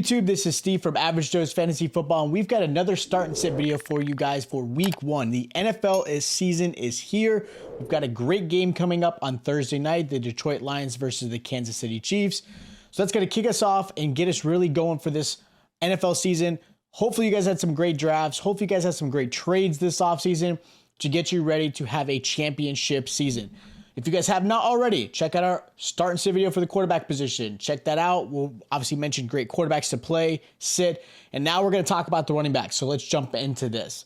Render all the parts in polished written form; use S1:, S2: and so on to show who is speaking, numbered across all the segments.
S1: YouTube? This is Steve from Average Joe's Fantasy Football, and we've got another start and sit video for you guys for week 1. The NFL season is here. We've got a great game coming up on Thursday night, the Detroit Lions versus the Kansas City Chiefs. So that's going to kick us off and get us really going for this NFL season. Hopefully you guys had some great drafts. Hopefully you guys had some great trades this offseason to get you ready to have a championship season. If you guys have not already, check out our start and sit video for the quarterback position. Check that out. We'll obviously mention great quarterbacks to play, sit, and now we're going to talk about the running backs. So let's jump into this.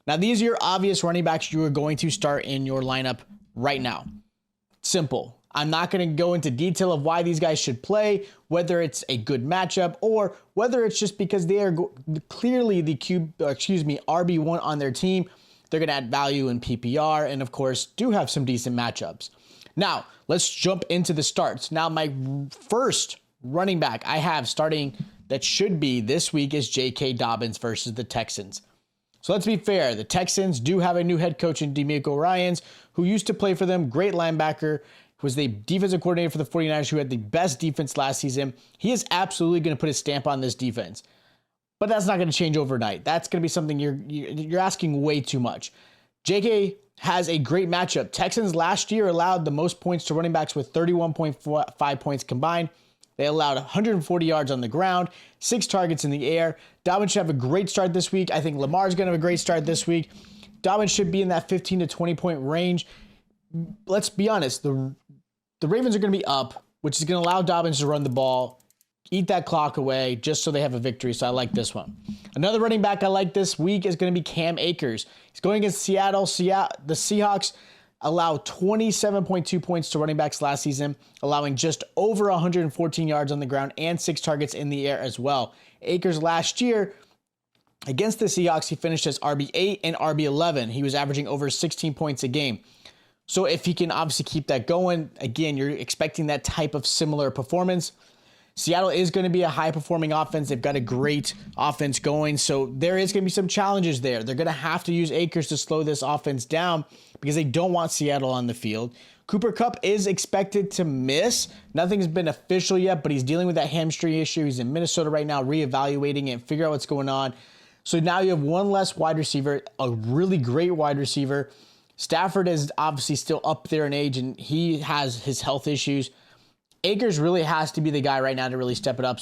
S1: Now, these are your obvious running backs you are going to start in your lineup right now. Simple. I'm not going to go into detail of why these guys should play, whether it's a good matchup or whether it's just because they are clearly the RB1 on their team. They're going to add value in PPR and, of course, do have some decent matchups. Now, let's jump into the starts. Now, my first running back I have starting that should be this week is J.K. Dobbins versus the Texans. So let's be fair. The Texans do have a new head coach in DeMeco Ryans, who used to play for them, great linebacker, was the defensive coordinator for the 49ers, who had the best defense last season. He is absolutely going to put his stamp on this defense. But that's not going to change overnight. That's going to be something you're asking way too much. JK has a great matchup. Texans last year allowed the most points to running backs with 31.5 points combined. They allowed 140 yards on the ground, 6 targets in the air. Dobbins should have a great start this week. I think Lamar's going to have a great start this week. Dobbins should be in that 15 to 20 point range. Let's be honest. The Ravens are going to be up, which is going to allow Dobbins to run the ball, eat that clock away just so they have a victory. So I like this one. Another running back I like this week is going to be Cam Akers. He's going against Seattle. The Seahawks allow 27.2 points to running backs last season, allowing just over 114 yards on the ground and 6 targets in the air as well. Akers last year against the Seahawks, he finished as RB8 and RB11. He was averaging over 16 points a game. So if he can obviously keep that going, again, you're expecting that type of similar performance. Seattle is going to be a high-performing offense. They've got a great offense going, so there is going to be some challenges there. They're going to have to use Akers to slow this offense down because they don't want Seattle on the field. Cooper Kupp is expected to miss. Nothing's been official yet, but he's dealing with that hamstring issue. He's in Minnesota right now reevaluating it, figure out what's going on. So now you have one less wide receiver, a really great wide receiver. Stafford is obviously still up there in age, and he has his health issues. Akers really has to be the guy right now to really step it up.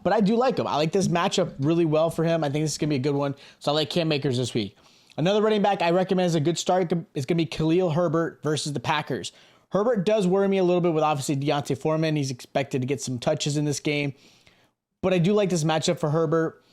S1: But I do like him. I like this matchup really well for him. I think this is going to be a good one. So I like Cam Akers this week. Another running back I recommend as a good start is going to be Khalil Herbert versus the Packers. Herbert does worry me a little bit with obviously Deontay Foreman. He's expected to get some touches in this game. But I do like this matchup for Herbert.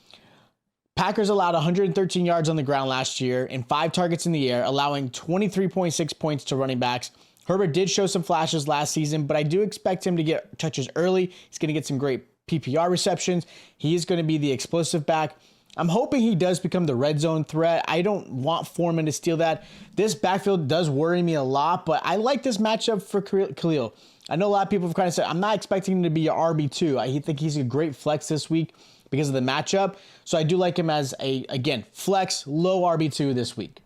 S1: Packers allowed 113 yards on the ground last year and 5 targets in the air, allowing 23.6 points to running backs. Herbert did show some flashes last season, but I do expect him to get touches early. He's going to get some great PPR receptions. He is going to be the explosive back. I'm hoping he does become the red zone threat. I don't want Foreman to steal that. This backfield does worry me a lot, but I like this matchup for Khalil. I know a lot of people have kind of said, I'm not expecting him to be an RB2. I think he's a great flex this week because of the matchup. So I do like him as again, flex, low RB2 this week.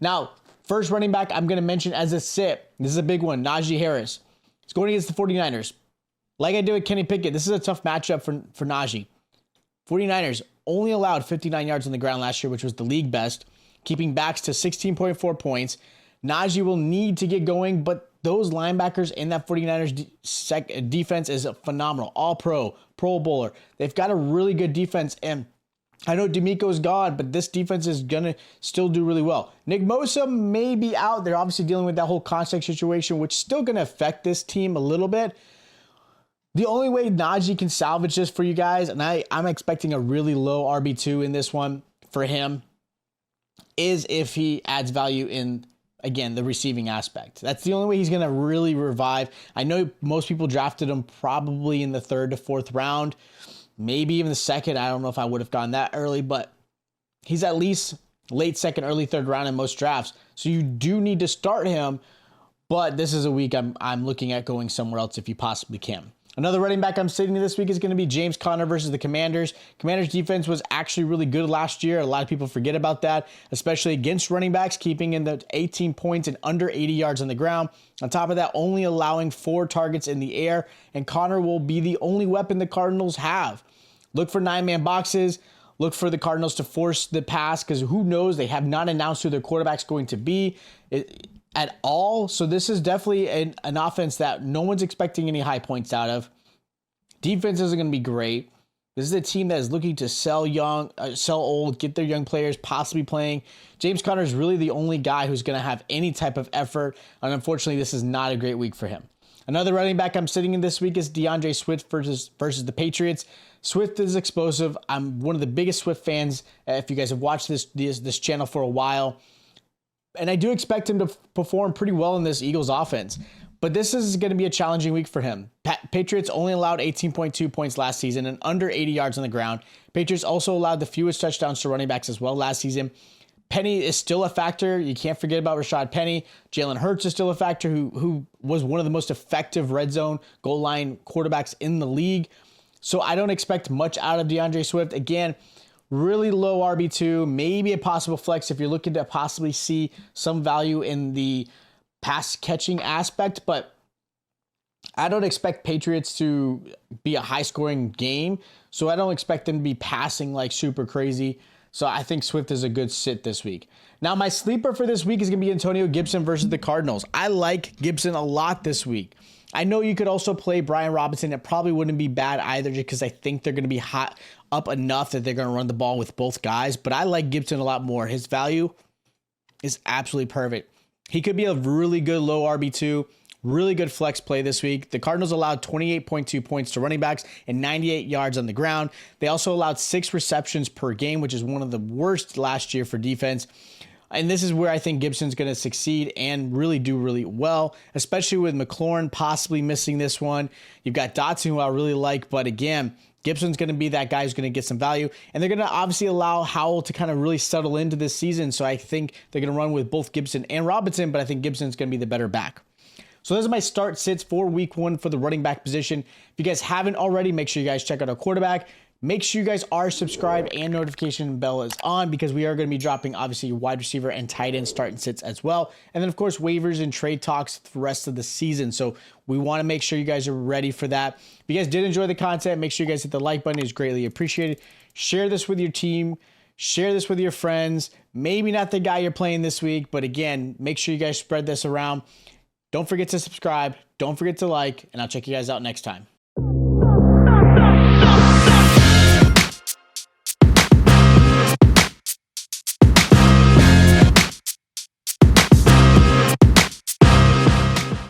S1: Now, first running back I'm going to mention as a sit. This is a big one. Najee Harris. He's going against the 49ers. Like I did with Kenny Pickett, this is a tough matchup for Najee. 49ers only allowed 59 yards on the ground last year, which was the league best, keeping backs to 16.4 points. Najee will need to get going, but those linebackers in that 49ers defense is phenomenal. All-pro, Pro Bowler. They've got a really good defense, and I know DeMeco's gone, but this defense is going to still do really well. Nick Bosa may be out. They're obviously dealing with that whole contract situation, which is still going to affect this team a little bit. The only way Najee can salvage this for you guys, and I'm expecting a really low RB2 in this one for him, is if he adds value in, again, the receiving aspect. That's the only way he's going to really revive. I know most people drafted him probably in the 3rd to 4th round. Maybe even the 2nd. I don't know if I would have gone that early, but he's at least late 2nd, early 3rd round in most drafts. So you do need to start him, but this is a week I'm looking at going somewhere else if you possibly can. Another running back I'm sitting this week is going to be James Conner versus the Commanders. Commanders defense was actually really good last year. A lot of people forget about that, especially against running backs, keeping in the 18 points and under 80 yards on the ground. On top of that, only allowing 4 targets in the air, and Conner will be the only weapon the Cardinals have. look for 9-man boxes. Look for the Cardinals to force the pass because who knows? They have not announced who their quarterback's going to be at all. So this is definitely an offense that no one's expecting any high points out of. Defense isn't going to be great. This is a team that is looking to sell young, sell old, get their young players possibly playing. James Conner is really the only guy who's going to have any type of effort, and unfortunately, this is not a great week for him. Another running back I'm sitting in this week is DeAndre Swift versus the Patriots. Swift is explosive. I'm one of the biggest Swift fans. If you guys have watched this channel for a while, and I do expect him to perform pretty well in this Eagles offense. But this is going to be a challenging week for him. Patriots only allowed 18.2 points last season and under 80 yards on the ground. Patriots also allowed the fewest touchdowns to running backs as well last season. Penny is still a factor. You can't forget about Rashad Penny. Jalen Hurts is still a factor who was one of the most effective red zone goal line quarterbacks in the league. So I don't expect much out of DeAndre Swift. Again, really low RB2, maybe a possible flex if you're looking to possibly see some value in the pass catching aspect, but I don't expect Patriots to be a high scoring game. So I don't expect them to be passing like super crazy. So I think Swift is a good sit this week. Now my sleeper for this week is going to be Antonio Gibson versus the Cardinals. I like Gibson a lot this week. I know you could also play Brian Robinson. It probably wouldn't be bad either just because I think they're going to be hot up enough that they're going to run the ball with both guys. But I like Gibson a lot more. His value is absolutely perfect. He could be a really good low RB2, really good flex play this week. The Cardinals allowed 28.2 points to running backs and 98 yards on the ground. They also allowed 6 receptions per game, which is one of the worst last year for defense. And this is where I think Gibson's going to succeed and really do really well, especially with McLaurin possibly missing this one. You've got Dotson, who I really like, but again, Gibson's going to be that guy who's going to get some value. And they're going to obviously allow Howell to kind of really settle into this season. So I think they're going to run with both Gibson and Robinson, but I think Gibson's going to be the better back. So those are my start sits for week 1 for the running back position. If you guys haven't already, make sure you guys check out our quarterback. Make sure you guys are subscribed and notification bell is on because we are going to be dropping obviously wide receiver and tight end start and sits as well. And then of course waivers and trade talks the rest of the season. So we want to make sure you guys are ready for that. If you guys did enjoy the content, make sure you guys hit the like button. It's greatly appreciated. Share this with your team. Share this with your friends. Maybe not the guy you're playing this week, but again, make sure you guys spread this around. Don't forget to subscribe. Don't forget to like, and I'll check you guys out next time.